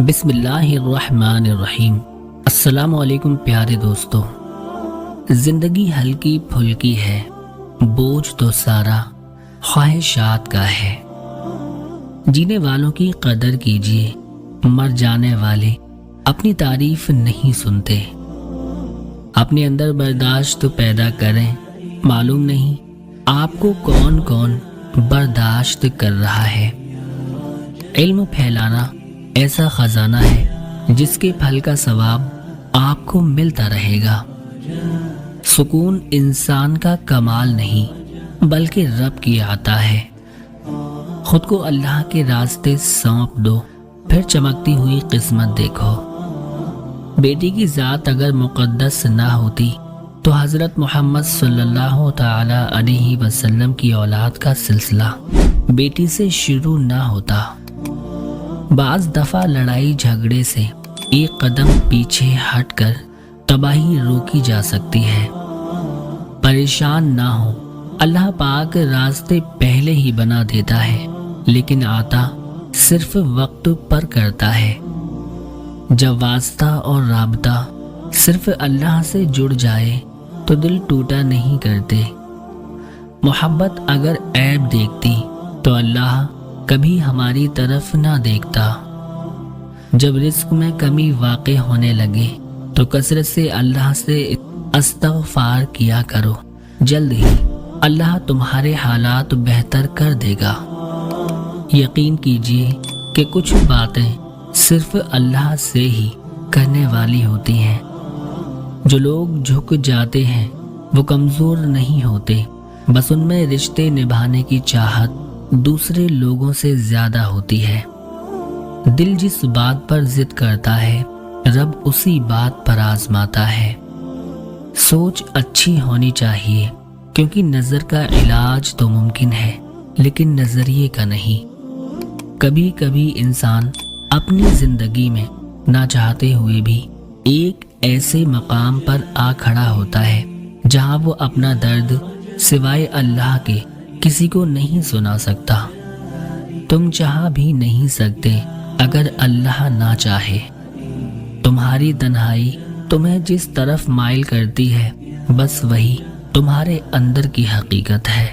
बिस्मिल्लाहिर्रहमानिर्रहीम। अस्सलाम वालेकुम प्यारे दोस्तों। जिंदगी हल्की फुल्की है, बोझ तो सारा ख्वाहिशात का है। जीने वालों की कदर कीजिए, मर जाने वाले अपनी तारीफ नहीं सुनते। अपने अंदर बर्दाश्त पैदा करें, मालूम नहीं आपको कौन कौन बर्दाश्त कर रहा है। इल्म फैलाना ऐसा खजाना है जिसके फल का सवाब आपको मिलता रहेगा। सुकून इंसान का कमाल नहीं बल्कि रब की आता है। खुद को अल्लाह के रास्ते सौंप दो, फिर चमकती हुई किस्मत देखो। बेटी की ज़ात अगर मुक़द्दस ना होती तो हज़रत मोहम्मद सल्लल्लाहु ताला अलैहि वसल्लम की औलाद का सिलसिला बेटी से शुरू ना होता। बाज़ दफ़ा लड़ाई झगड़े से एक कदम पीछे हटकर तबाही रोकी जा सकती है। परेशान ना हो, अल्लाह पाक रास्ते पहले ही बना देता है, लेकिन आता सिर्फ वक्त पर करता है। जब वास्ता और राबता सिर्फ अल्लाह से जुड़ जाए तो दिल टूटा नहीं करते। मोहब्बत अगर ऐब देखती तो अल्लाह कभी हमारी तरफ ना देखता। जब रिस्क में कमी वाक़े होने लगे तो कसरत से अल्लाह से इस्तग़फ़ार किया करो। जल्द ही अल्लाह तुम्हारे हालात बेहतर कर देगा। यकीन कीजिए कि कुछ बातें सिर्फ अल्लाह से ही करने वाली होती हैं। जो लोग झुक जाते हैं वो कमज़ोर नहीं होते, बस उनमें रिश्ते निभाने की चाहत दूसरे लोगों से ज्यादा होती है। दिल जिस बात पर जिद करता है, रब उसी बात पर आजमाता है। सोच अच्छी होनी चाहिए, क्योंकि नजर का इलाज तो मुमकिन है लेकिन नजरिए का नहीं। कभी कभी इंसान अपनी जिंदगी में ना चाहते हुए भी एक ऐसे मकाम पर आ खड़ा होता है जहां वो अपना दर्द सिवाय अल्लाह के किसी को नहीं सुना सकता। तुम चाह भी नहीं सकते अगर अल्लाह ना चाहे। तुम्हारी तन्हाई तुम्हें जिस तरफ माइल करती है, बस वही तुम्हारे अंदर की हकीकत है।